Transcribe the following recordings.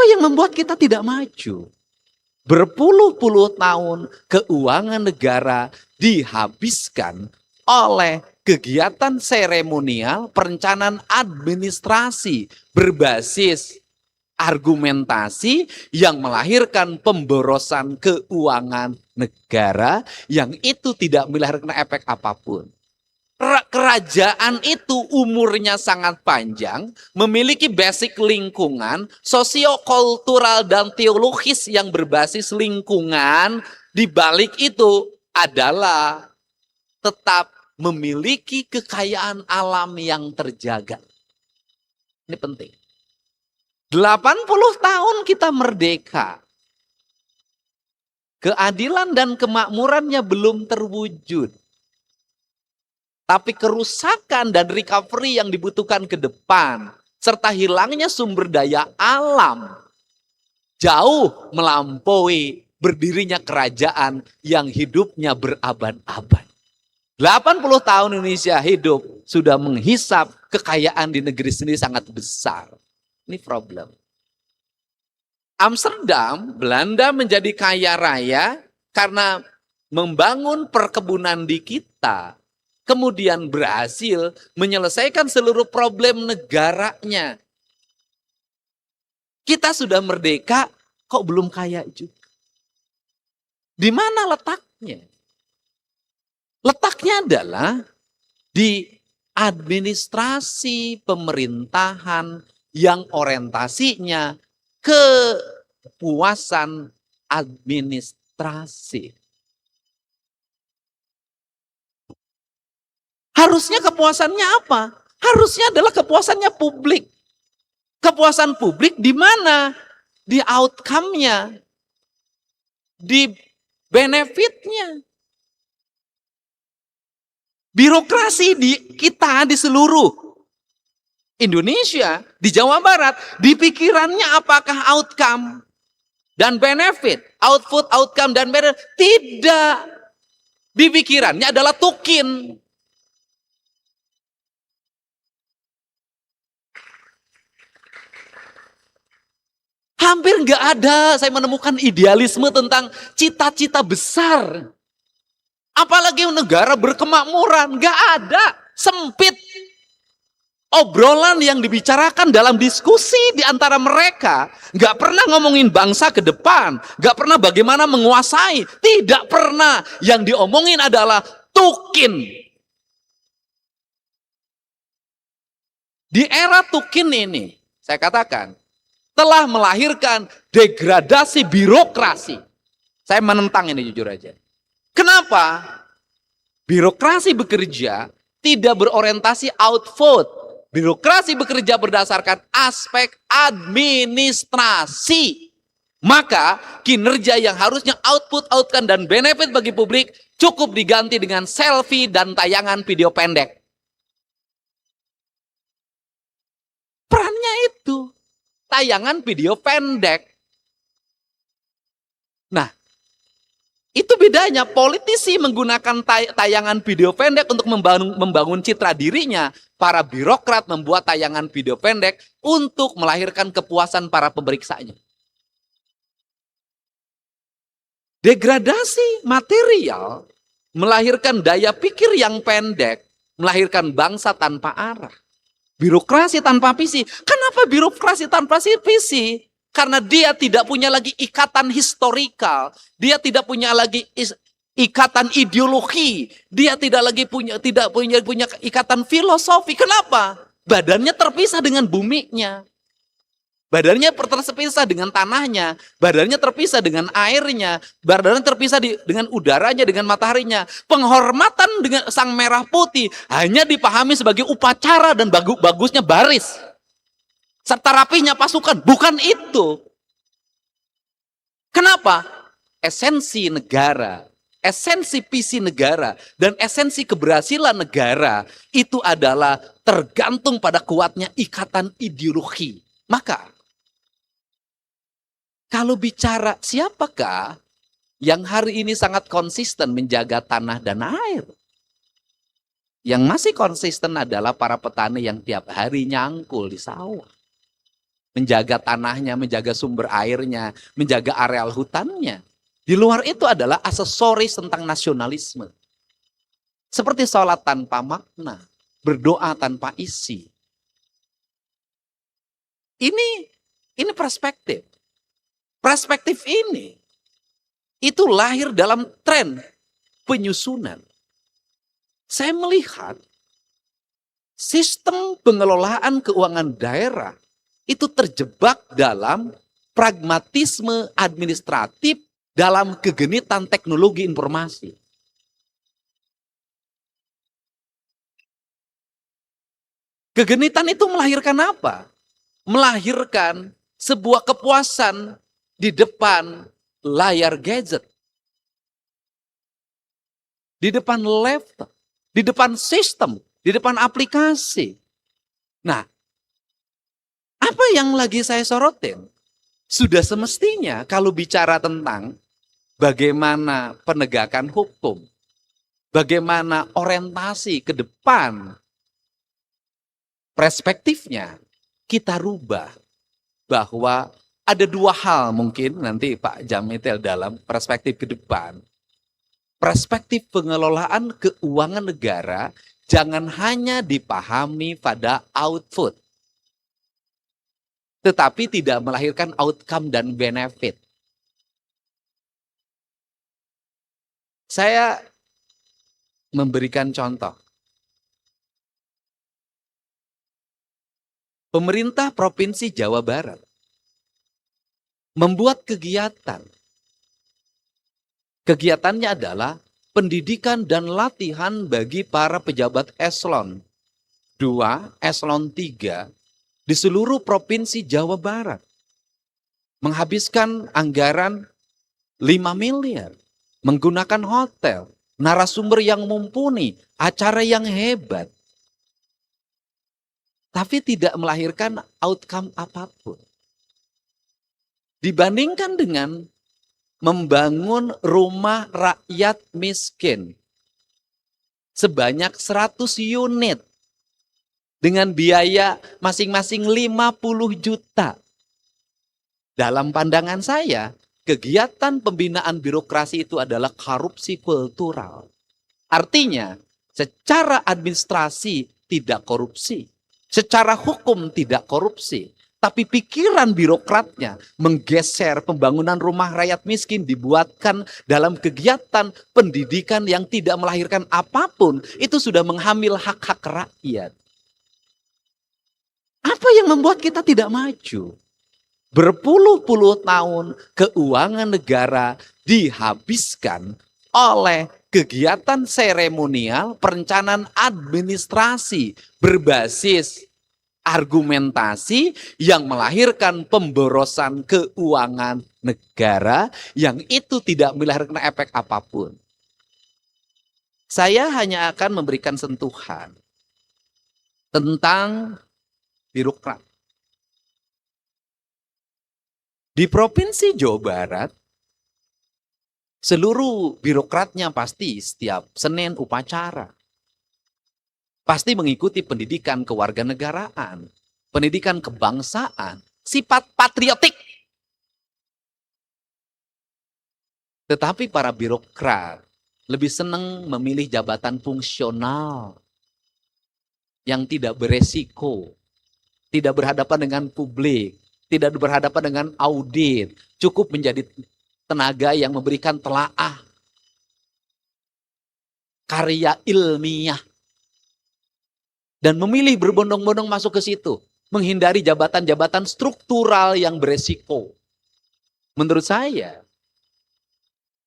Apa yang membuat kita tidak maju? Berpuluh-puluh tahun keuangan negara dihabiskan oleh kegiatan seremonial, perencanaan administrasi berbasis argumentasi yang melahirkan pemborosan keuangan negara yang itu tidak melahirkan efek apapun. Kerajaan itu umurnya sangat panjang, memiliki basic lingkungan, sosiokultural dan teologis yang berbasis lingkungan. Di balik itu adalah tetap memiliki kekayaan alam yang terjaga. Ini penting. 80 tahun kita merdeka. Keadilan dan kemakmurannya belum terwujud. Tapi kerusakan dan recovery yang dibutuhkan ke depan, serta hilangnya sumber daya alam, jauh melampaui berdirinya kerajaan yang hidupnya berabad-abad. 80 tahun Indonesia hidup, sudah menghisap kekayaan di negeri sendiri sangat besar. Ini problem. Amsterdam, Belanda menjadi kaya raya karena membangun perkebunan di kita. Kemudian berhasil menyelesaikan seluruh problem negaranya. Kita sudah merdeka, kok belum kaya juga? Di mana letaknya? Letaknya adalah di administrasi pemerintahan yang orientasinya kepuasan administrasi. Harusnya kepuasannya apa? Harusnya adalah kepuasannya publik. Kepuasan publik di mana? Di outcome-nya. Di benefit-nya. Birokrasi di kita di seluruh Indonesia, di Jawa Barat, di pikirannya apakah outcome dan benefit, output, outcome, dan benefit? Tidak. Di pikirannya adalah tukin. Hampir nggak ada saya menemukan idealisme tentang cita-cita besar. Apalagi negara berkemakmuran, nggak ada. Sempit. Obrolan yang dibicarakan dalam diskusi di antara mereka, nggak pernah ngomongin bangsa ke depan, nggak pernah bagaimana menguasai, tidak pernah. Yang diomongin adalah tukin. Di era tukin ini, saya katakan, telah melahirkan degradasi birokrasi. Saya menentang ini jujur aja. Kenapa? Birokrasi bekerja tidak berorientasi output. Birokrasi bekerja berdasarkan aspek administrasi. Maka kinerja yang harusnya output, outcome, dan benefit bagi publik cukup diganti dengan selfie dan tayangan video pendek. Perannya itu. Tayangan video pendek. Nah, itu bedanya. Politisi menggunakan tayangan video pendek untuk membangun citra dirinya. Para birokrat membuat tayangan video pendek untuk melahirkan kepuasan para pemeriksanya. Degradasi material melahirkan daya pikir yang pendek, melahirkan bangsa tanpa arah. Birokrasi tanpa visi. Kenapa birokrasi tanpa visi? Karena dia tidak punya lagi ikatan historikal. Dia tidak punya lagi ikatan ideologi. Dia tidak punya ikatan filosofi. Kenapa? Badannya terpisah dengan buminya. Badannya terpisah dengan tanahnya, badannya terpisah dengan airnya, badannya terpisah dengan udaranya, dengan mataharinya. Penghormatan dengan sang merah putih hanya dipahami sebagai upacara dan bagusnya baris. Serta rapinya pasukan, bukan itu. Kenapa? Esensi negara, esensi visi negara, dan esensi keberhasilan negara itu adalah tergantung pada kuatnya ikatan ideologi. Maka, kalau bicara siapakah yang hari ini sangat konsisten menjaga tanah dan air? Yang masih konsisten adalah para petani yang tiap hari nyangkul di sawah. menjaga tanahnya, menjaga sumber airnya, menjaga areal hutannya. Di luar itu adalah aksesoris tentang nasionalisme. Seperti sholat tanpa makna, berdoa tanpa isi. Ini perspektif. Perspektif ini itu lahir dalam tren penyusunan. Saya melihat sistem pengelolaan keuangan daerah itu terjebak dalam pragmatisme administratif dalam kegenitan teknologi informasi. Kegenitan itu melahirkan apa? Melahirkan sebuah kepuasan di depan layar gadget. Di depan laptop, di depan sistem, di depan aplikasi. Nah, apa yang lagi saya sorotin? Sudah semestinya kalau bicara tentang bagaimana penegakan hukum, bagaimana orientasi ke depan, perspektifnya kita rubah. Bahwa ada dua hal mungkin nanti Pak Jamitel dalam perspektif ke depan. Perspektif pengelolaan keuangan negara jangan hanya dipahami pada output. Tetapi tidak melahirkan outcome dan benefit. Saya memberikan contoh. Pemerintah Provinsi Jawa Barat membuat kegiatan. Kegiatannya adalah pendidikan dan latihan bagi para pejabat eselon 2, eselon 3 di seluruh Provinsi Jawa Barat. Menghabiskan anggaran 5 miliar, menggunakan hotel, narasumber yang mumpuni, acara yang hebat. Tapi tidak melahirkan outcome apapun. Dibandingkan dengan membangun rumah rakyat miskin sebanyak 100 unit dengan biaya masing-masing 50 juta. Dalam pandangan saya, kegiatan pembinaan birokrasi itu adalah korupsi kultural. Artinya, secara administrasi tidak korupsi. Secara hukum tidak korupsi, tapi pikiran birokratnya menggeser pembangunan rumah rakyat miskin dibuatkan dalam kegiatan pendidikan yang tidak melahirkan apapun, itu sudah menghamil hak-hak rakyat. Apa yang membuat kita tidak maju? Berpuluh-puluh tahun keuangan negara dihabiskan oleh kegiatan seremonial, perencanaan administrasi berbasis argumentasi yang melahirkan pemborosan keuangan negara yang itu tidak melahirkan efek apapun. Saya hanya akan memberikan sentuhan tentang birokrat. Di Provinsi Jawa Barat, seluruh birokratnya pasti setiap Senin upacara. Pasti mengikuti pendidikan kewarganegaraan, pendidikan kebangsaan, sifat patriotik. Tetapi para birokrat lebih senang memilih jabatan fungsional yang tidak beresiko, tidak berhadapan dengan publik, tidak berhadapan dengan audit, cukup menjadi tenaga yang memberikan telaah, karya ilmiah, dan memilih berbondong-bondong masuk ke situ, menghindari jabatan-jabatan struktural yang beresiko. Menurut saya,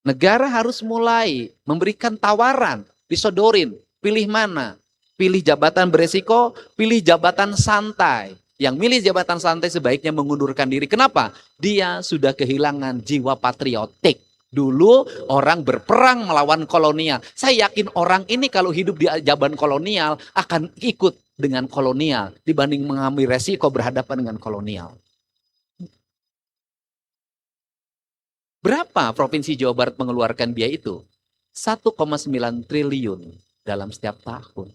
negara harus mulai memberikan tawaran, disodorin, pilih mana? Pilih jabatan beresiko, pilih jabatan santai. Yang milih jabatan santai sebaiknya mengundurkan diri. Kenapa? Dia sudah kehilangan jiwa patriotik. Dulu orang berperang melawan kolonial. Saya yakin orang ini kalau hidup di zaman kolonial akan ikut dengan kolonial dibanding mengambil resiko berhadapan dengan kolonial. Berapa Provinsi Jawa Barat mengeluarkan biaya itu? 1,9 triliun dalam setiap tahun.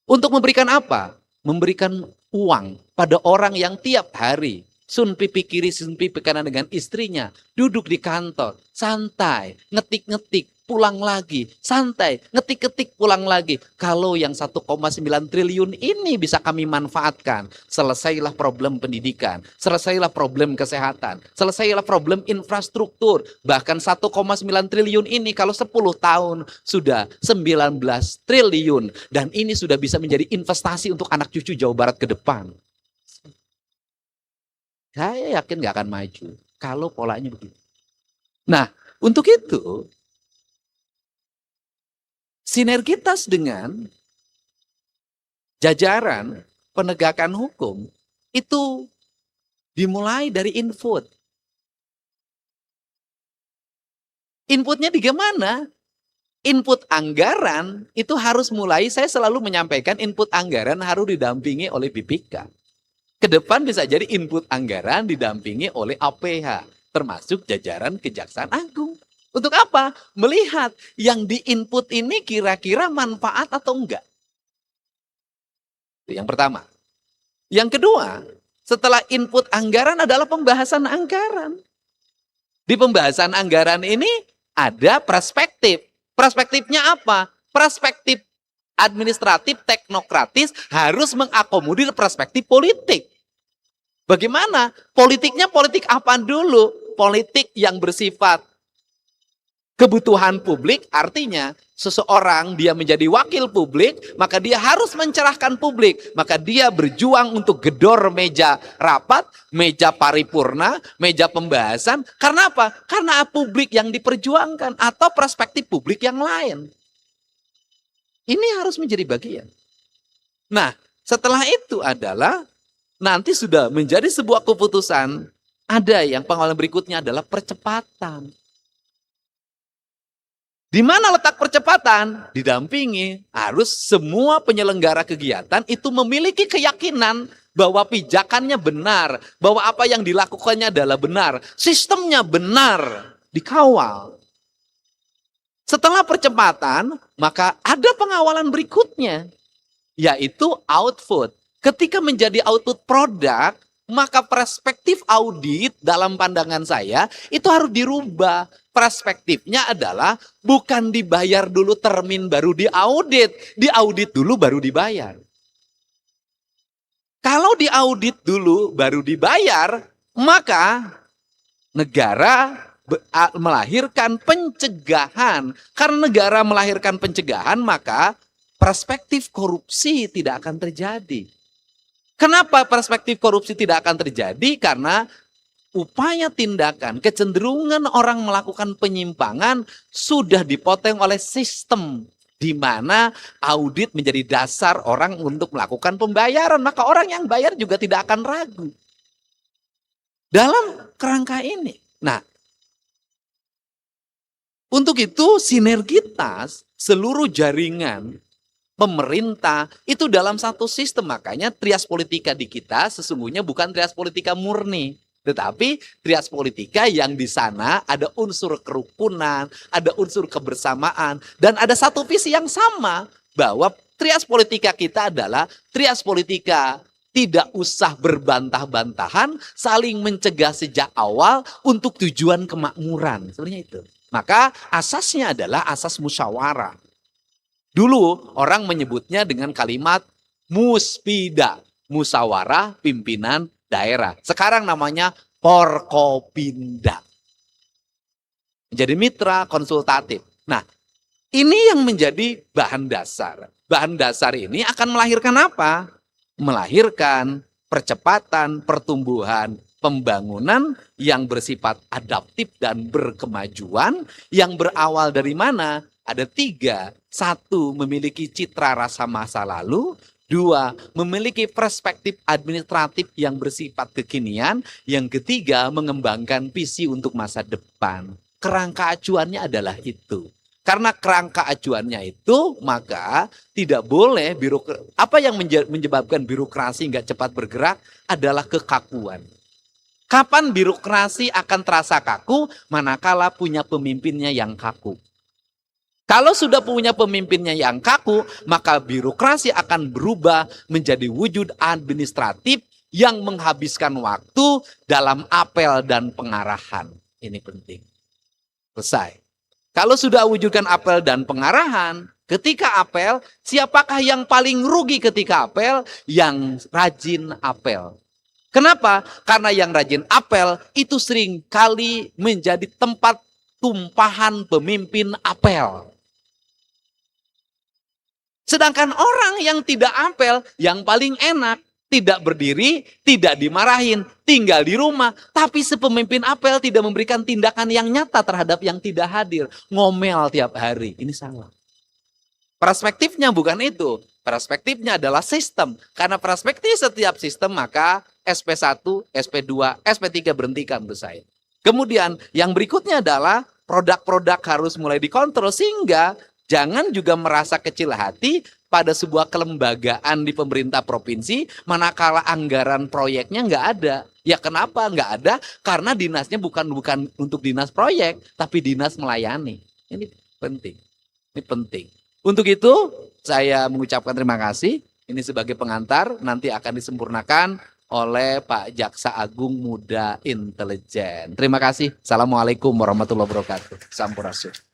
Untuk memberikan apa? Memberikan uang pada orang yang tiap hari sun pipi kiri, sun pipi kanan dengan istrinya, duduk di kantor, santai, ngetik-ngetik, pulang lagi, santai, ngetik-ngetik, pulang lagi. Kalau yang 1,9 triliun ini bisa kami manfaatkan, selesailah problem pendidikan, selesailah problem kesehatan, selesailah problem infrastruktur. Bahkan 1,9 triliun ini kalau 10 tahun sudah 19 triliun. Dan ini sudah bisa menjadi investasi untuk anak cucu Jawa Barat ke depan. Saya yakin nggak akan maju kalau polanya begitu. Nah, untuk itu sinergitas dengan jajaran penegakan hukum itu dimulai dari input. Inputnya di mana? Input anggaran itu harus mulai, saya selalu menyampaikan input anggaran harus didampingi oleh BPK. Ke depan bisa jadi input anggaran didampingi oleh APH, termasuk jajaran Kejaksaan Agung. Untuk apa? Melihat yang di-input ini kira-kira manfaat atau enggak. Itu yang pertama. Yang kedua, setelah input anggaran adalah pembahasan anggaran. Di pembahasan anggaran ini ada perspektif. Perspektifnya apa? Perspektif administratif, teknokratis harus mengakomodir perspektif politik. Bagaimana? Politiknya politik apa dulu? Politik yang bersifat kebutuhan publik, artinya seseorang dia menjadi wakil publik, maka dia harus mencerahkan publik. Maka dia berjuang untuk gedor meja rapat, meja paripurna, meja pembahasan. Karena apa? Karena publik yang diperjuangkan atau perspektif publik yang lain. Ini harus menjadi bagian. Nah, setelah itu adalah nanti sudah menjadi sebuah keputusan. Ada yang pengawalan berikutnya adalah percepatan. Di mana letak percepatan? Didampingi. Harus semua penyelenggara kegiatan itu memiliki keyakinan bahwa pijakannya benar, bahwa apa yang dilakukannya adalah benar, sistemnya benar, dikawal. Setelah percepatan, maka ada pengawalan berikutnya, yaitu output. Ketika menjadi output produk, maka perspektif audit dalam pandangan saya itu harus dirubah. Perspektifnya adalah bukan dibayar dulu termin baru diaudit dulu baru dibayar. Kalau diaudit dulu baru dibayar, maka negara melahirkan pencegahan. Karena negara melahirkan pencegahan, maka perspektif korupsi tidak akan terjadi. Kenapa perspektif korupsi tidak akan terjadi? Karena upaya tindakan, kecenderungan orang melakukan penyimpangan sudah dipotong oleh sistem di mana audit menjadi dasar orang untuk melakukan pembayaran. Maka orang yang bayar juga tidak akan ragu. Dalam kerangka ini. Nah, untuk itu sinergitas seluruh jaringan pemerintah itu dalam satu sistem. Makanya trias politika di kita sesungguhnya bukan trias politika murni. Tetapi trias politika yang di sana ada unsur kerukunan, ada unsur kebersamaan. Dan ada satu visi yang sama bahwa trias politika kita adalah trias politika tidak usah berbantah-bantahan, saling mencegah sejak awal untuk tujuan kemakmuran. Sebenarnya itu. Maka asasnya adalah asas musyawarah. Dulu orang menyebutnya dengan kalimat muspida, musyawarah pimpinan daerah. Sekarang namanya Forkopimda. Menjadi mitra konsultatif. Nah, ini yang menjadi bahan dasar. Bahan dasar ini akan melahirkan apa? Melahirkan percepatan pertumbuhan pembangunan yang bersifat adaptif dan berkemajuan, yang berawal dari mana? Ada 3. 1, memiliki citra rasa masa lalu. 2, memiliki perspektif administratif yang bersifat kekinian. Yang ketiga, mengembangkan visi untuk masa depan. Kerangka acuannya adalah itu. Karena kerangka acuannya itu, maka tidak boleh apa yang menyebabkan birokrasi nggak cepat bergerak adalah kekakuan. Kapan birokrasi akan terasa kaku? Manakala punya pemimpinnya yang kaku. Kalau sudah punya pemimpinnya yang kaku, maka birokrasi akan berubah menjadi wujud administratif yang menghabiskan waktu dalam apel dan pengarahan. Ini penting. Selesai. Kalau sudah wujudkan apel dan pengarahan, ketika apel, siapakah yang paling rugi ketika apel? Yang rajin apel. Kenapa? Karena yang rajin apel itu sering kali menjadi tempat tumpahan pemimpin apel. Sedangkan orang yang tidak apel, yang paling enak, tidak berdiri, tidak dimarahin, tinggal di rumah. Tapi sepemimpin apel tidak memberikan tindakan yang nyata terhadap yang tidak hadir. Ngomel tiap hari, ini salah. Perspektifnya bukan itu. Perspektifnya adalah sistem. Karena perspektif setiap sistem, maka SP1, SP2, SP3 berhentikan menurut saya. Kemudian yang berikutnya adalah produk-produk harus mulai dikontrol sehingga jangan juga merasa kecil hati pada sebuah kelembagaan di pemerintah provinsi manakala anggaran proyeknya nggak ada. Ya kenapa nggak ada? Karena dinasnya bukan untuk dinas proyek, tapi dinas melayani. Ini penting. Ini penting. Untuk itu saya mengucapkan terima kasih. Ini sebagai pengantar nanti akan disempurnakan oleh Pak Jaksa Agung Muda Intelijen. Terima kasih. Assalamualaikum warahmatullahi wabarakatuh. Sampurasun.